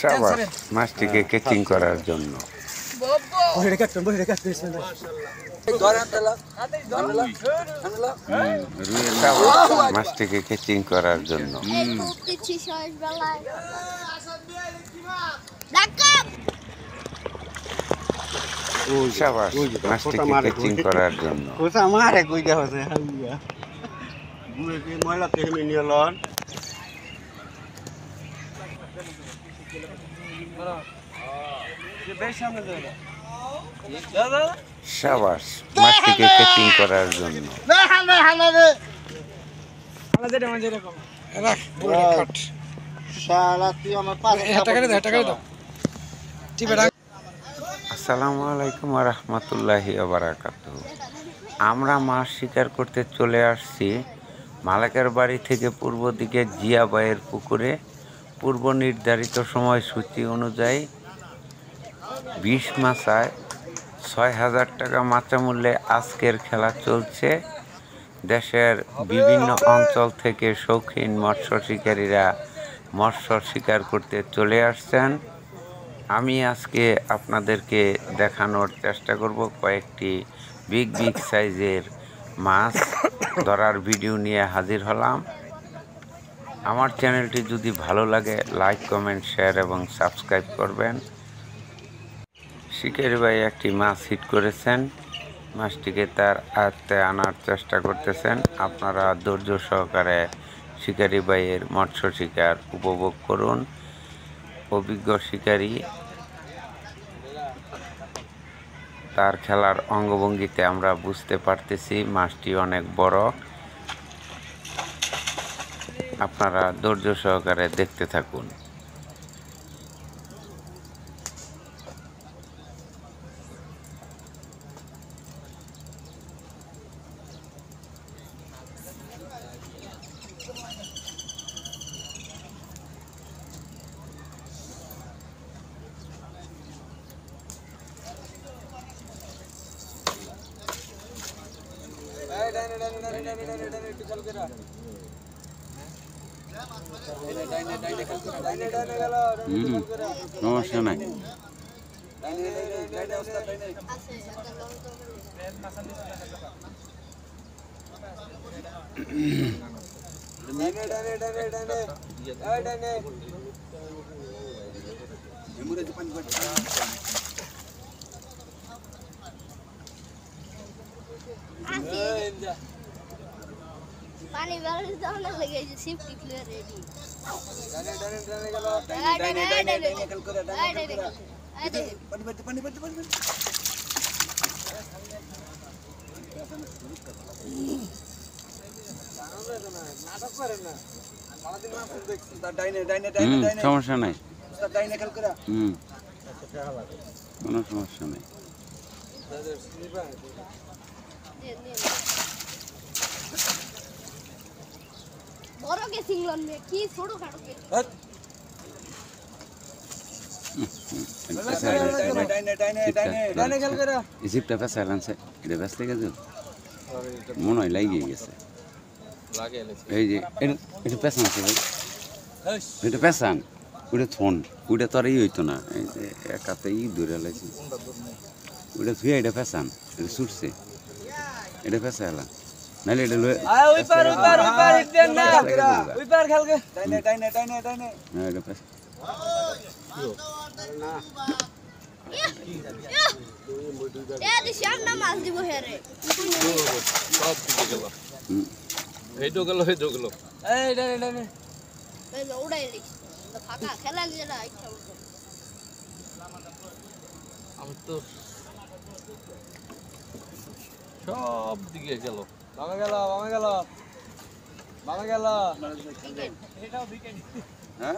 সাবাস মাছটিকে কেচিং করার জন্য। মাছটিকে কেচিং করার জন্য। সাবাস মাছটিকে কেচিং করার জন্য। সাবাস মাছটিকে কেচিং করার জন্য। আসসালামু আলাইকুম ওয়া রাহমাতুল্লাহি ওয়া বারাকাতুহু। আমরা মাছ শিকার করতে চলে আসছি মালেকের বাড়ি থেকে পূর্ব দিকে জিয়াবাইয়ের পুকুরে। পূর্ব নির্ধারিত সময়সূচি অনুযায়ী 20 মাচায় 6000 টাকা মাচা মূল্যে আজকের খেলা চলছে। দেশের বিভিন্ন অঞ্চল থেকে শৌখিন মৎস্য শিকারীরা মৎস্য শিকার করতে চলে আসছেন। আমি আজকে আপনাদেরকে দেখানোর চেষ্টা করব কয়েকটি বিগ সাইজের মাছ ধরার ভিডিও নিয়ে হাজির হলাম। আমার চ্যানেলটি যদি ভালো লাগে লাইক, কমেন্ট, শেয়ার এবং সাবস্ক্রাইব করবেন। শিকারি ভাই একটি মাছ হিট করেছেন, মাছটিকে তার আয়ত্তে আনার চেষ্টা করতেছেন। আপনারা ধৈর্য সহকারে শিকারি ভাইয়ের মৎস্য শিকার উপভোগ করুন। অভিজ্ঞ শিকারী, তার খেলার অঙ্গভঙ্গিতে আমরা বুঝতে পারতেছি মাছটি অনেক বড়। আপনারা ধৈর্য সহকারে দেখতে থাকুন। সমস্যা নাই। পানি বেরোলে তো অনেক লেগে গেছে। Safety clear ready. সমস্যা নাই, কোনো সমস্যা নাই। বড় কে সিংলন মে কি ছোট কাটো কে ইজিপ্টটা পেছালানছে, এটা ব্যস্ত গেছে মনে হয় লাগিয়ে গেছে। এই যে এটা পেছান আছে ভাই, এটা পেছান, ওটা থন, ওটা তো আর হইতো না। এই যে একাতেই ধরে লাগছে, ওটা ধুয়ে এটা পেছান, এটা ছুটছে, এটা পেছা এলা নাহলে এটা লয়ে মাছ দিব হেরে উড়াই ফাঁকা খেলা আমি তো সব দিকে গেল, বামে গেল, বামে গেল, বামে গেল। হ্যাঁ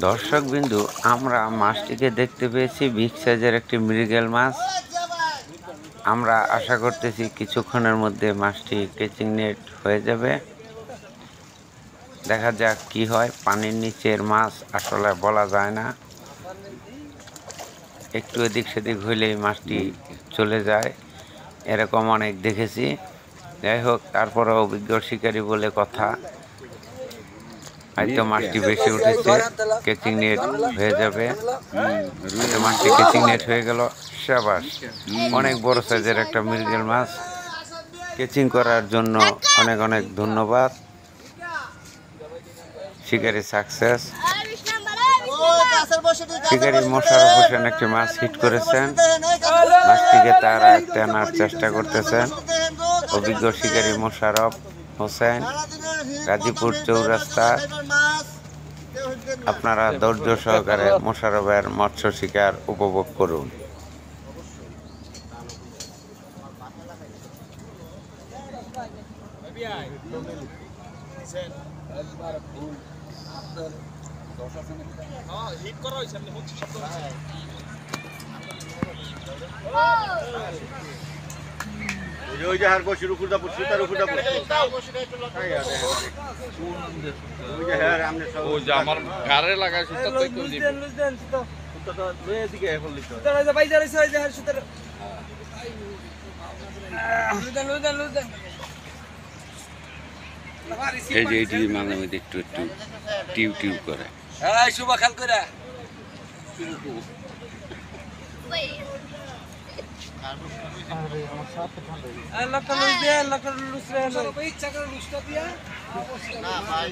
দর্শকবিন্দু, আমরা মাছটিকে দেখতে পেয়েছি বিগ সাইজের একটি মৃগেল মাছ। আমরা আশা করতেছি কিছুক্ষণের মধ্যে মাছটি ক্যাচিং নেট হয়ে যাবে। দেখা যাক কি হয়। পানির নিচের মাছ আসলে বলা যায় না, একটু এদিক সেদিক হইলেই মাছটি চলে যায়, এরকম অনেক দেখেছি। যাই হোক, তারপরে অভিজ্ঞ শিকারী বলে কথা, হয়তো মাছটি বেশি উঠেছে, কেচিং নেট হয়ে যাবে। হয়তো মাছটি কেচিং নেট হয়ে গেল। সাবাস, অনেক বড় সাইজের একটা মৃগেল মাছ। কেচিং করার জন্য অনেক অনেক ধন্যবাদ। শিকারি সাকসেস। শিকারি মোশাররফ হোসেন একটি মাছ হিট করেছেন, মাছটিকে তারা টানার চেষ্টা করতেছেন। অভিজ্ঞ শিকারি মোশাররফ হোসেন, গাজীপুর চৌরাস্তা। আপনারা ধৈর্য সহকারে মোশাররফের মৎস্য শিকার উপভোগ করুন। ওই যে হার বসির উপর দাও, সুতার উপর দাও। ওই যে হ্যাঁ আমনে সব ও যে আমার গারে লাগায় সুতা তো কেউ দিবে। সুতাটা লয়ে দিকে এখন লিখতে হয়। সুতার ভাই যাইছে ওই যে হার সুতার এই যে এটি মাঝে মধ্যে একটু একটু টিউ টিউ করে। হ্যাঁ শুভ খাল কইরা লক্ষ লুস দিয়ে লক্ষ লুস রে ইচ্ছা করে লুসটা দিয়া না ভাই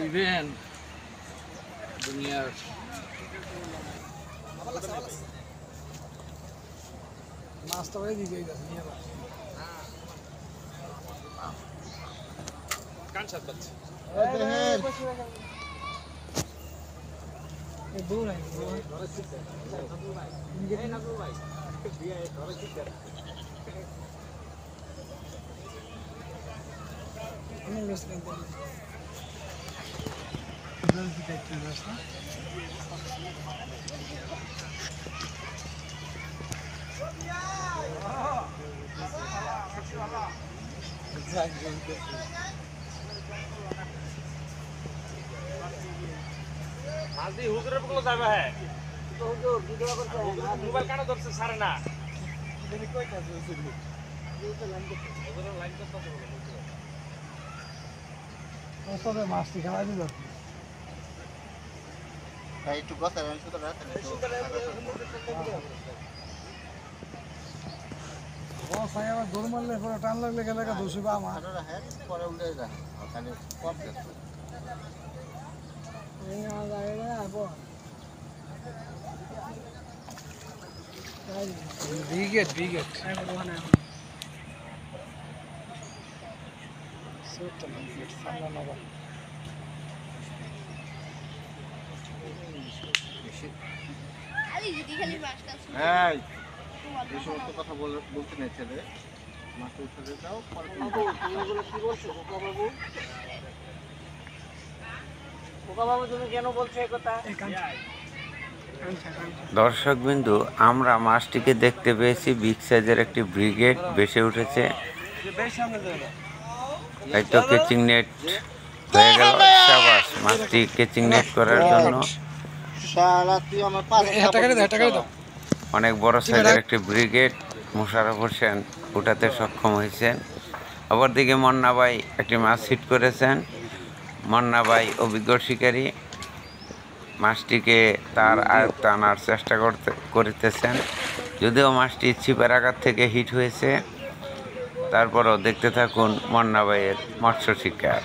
ইভেন দুনিয়ার মাছটা ভাই দিকে গেছে নিয়ে না কান সাত বাচ্চা এ দূর নাই ধরে ঠিক আছে না ভাই বিয়ে ধরে ঠিক আছে আমি মিসলিং করি জলদি দেখতে যাস না আদি হুজুরের বকলো যাবে হ্যাঁ তো হুজুর ভিডিও করতে মোবাইল কেন ধরছে সারে না তুমি কই কাজ হইছিল হুজুর লাইন করতে বলো ওসবে মাছটি খাওয়া দিল ভাই একটু কথা বলেন সুতাটা রাখেন ও সাই আবার দৌড় মারলে পরে টান লাগলে গেলে দোষী বা আমার রাখেন পরে উল্টে রাখেন ওখানে কম গেছে বিগেট বিগেট খালি যদি খালি মাছটা শুনে হ্যাঁ এই সমস্ত কথা বলতে নেই ছেলে মাছটা উঠে দাও পরে কি বলছো বোকা বাবু তুমি কেন বলছো এই কথা দর্শকবিন্দু, আমরা মাছটিকে দেখতে পেয়েছি বিগ সাইজের একটি ব্রিগেড ভেসে উঠেছে, হয়তো কেচিং নেট হয়ে গেল। সাবাস, মাছটি কেচিং নেট করার জন্য সারা তুই আমার পাশে অনেক বড় সাইজের একটি ব্রিগেড মোশাররফ হোসেন উঠাতে সক্ষম হয়েছেন। অপরদিকে মন্না ভাই একটি মাছ হিট করেছেন। মন্না ভাই অভিজ্ঞ শিকারী, মাছটিকে তার আয়ত্ত আনার চেষ্টা করিতেছেন। যদিও মাছটি ছিপের আঘাত থেকে হিট হয়েছে, তারপরও দেখতে থাকুন মন্না ভাইয়ের মৎস্য শিকার।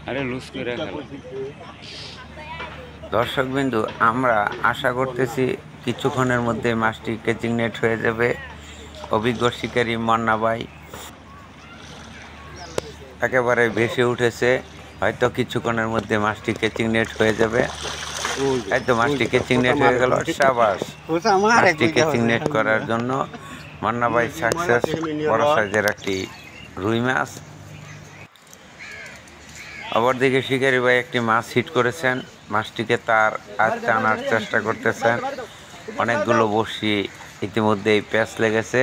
আরে লুজ করে গেল। দর্শকবিন্দু, আমরা আশা করতেছি কিছুক্ষণের মধ্যে মাছটি ক্যাচিং নেট হয়ে যাবে। অভিজ্ঞ শিকারী মান্না ভাই একেবারে ভেসে উঠেছে, হয়তো কিছুক্ষণের মধ্যে মাছটি ক্যাচিং নেট হয়ে যাবে। এই তো মাছটি ক্যাচিং নেট হয়ে গেল। সাবাস, মাছটি ক্যাচিং নেট করার জন্য মান্না ভাই সাকসেস। বড় সাইজের একটি রুই মাছ। অপরদিকে শিকারী ভাই একটি মাছ হিট করেছেন, মাছটিকে তার আচ্ছা আনার চেষ্টা করতেছেন। অনেকগুলো বড়শি ইতিমধ্যেই প্যাঁচ লেগেছে,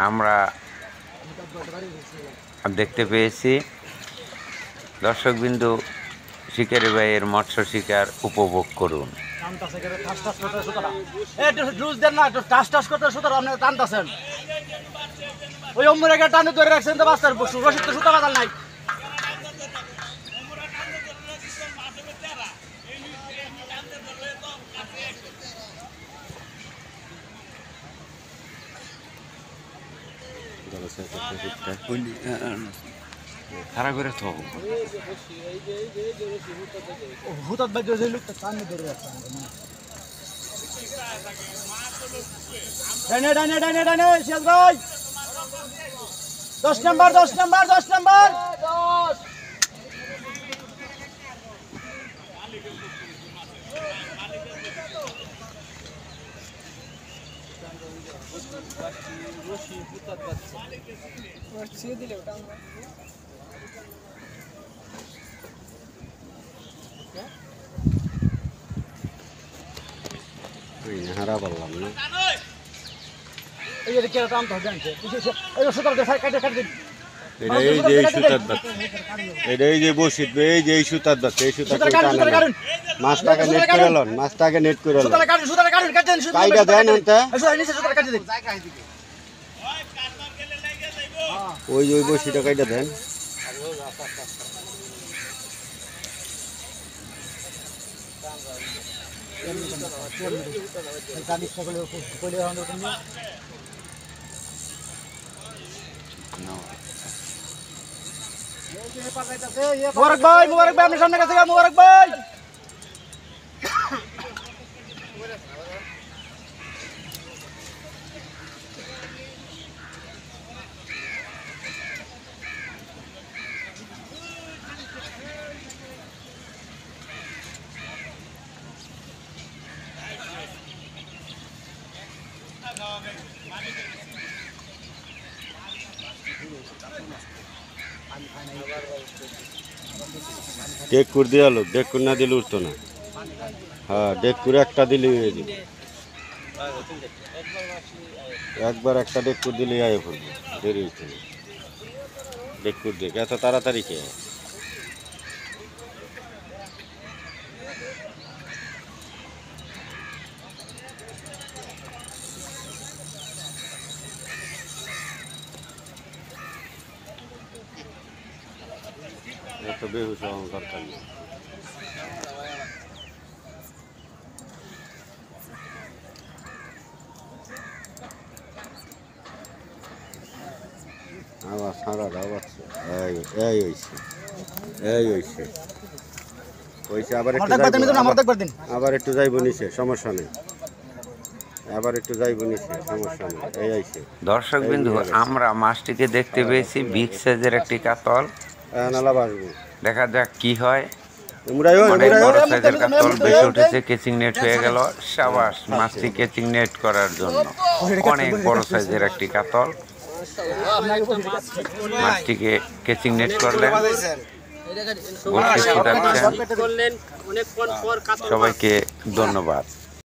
আমরা দেখতে পেয়েছি। দর্শকবিন্দু, শিকারী ভাইয়ের মৎস্য শিকার উপভোগ করুন। ওই অম্মুর একটা টানে ধরে রাখছেন তো বাস্তার রশিদ তো সুতা বাদাল নাই। খারাপ করে তো হুতাত বাদ দিয়ে লোকটা টানে ধরে রাখছেন। ডানে ডানে ডানে ডানে শেষ ভাই 10 নাম্বার 10 নাম্বার 10 নাম্বার 10। হারা বললাম না এই যে কেরা টান তো জানছে এই সুতার দিয়ে কাটে কাটে এটা এই যে সুতার দাঁত, এটা এই যে বসিত, এই যে সুতার দাঁত, এই সুতার কাটুন। মাছটাকে নেট করে লন, মাছটাকে নেট করে লন। সুতার কাটুন সুতার কাটুন কাটেন সুতার কাইটা দেন আনতে সুতার নিচে সুতার কাটে দিন। ওই ওই বসিটা কাইটা দেন। মুবারক ভাই আপনার সামনে কাছে মুবারক ভাই। ডেকুর দিয়ে আলো, ডেকুর না দিলে উঠতো না। হ্যাঁ, ডেকুর একটা দিলে একবার একটা ডেকুর দিলে আয় পড়বে, দেরি হচ্ছে না। ডেকুর দেখ এত তাড়াতাড়ি কে এত বেহুশ হওয়ার দরকার নেই। আবার সারাটা বাচ্চা এই হয়েছে আবার একটু যাইব নিচে, সমস্যা নেই। আবার একটু যাইব নিচে, সমস্যা নেই। এই আইছে দর্শকবিন্দু, আমরা মাছটিকে দেখতে পেয়েছি বিগ সাইজের একটি কাতল। দেখা যাক কি হয়। অনেক বড় সাইজের কাতল বেশি উঠেছে, কেচিং নেট হয়ে গেল। সাবাস, মাছটি কেচিং নেট করার জন্য অনেক বড় সাইজের একটি কাতল। মাছটিকে কেচিং নেট করলেন, সবাইকে ধন্যবাদ।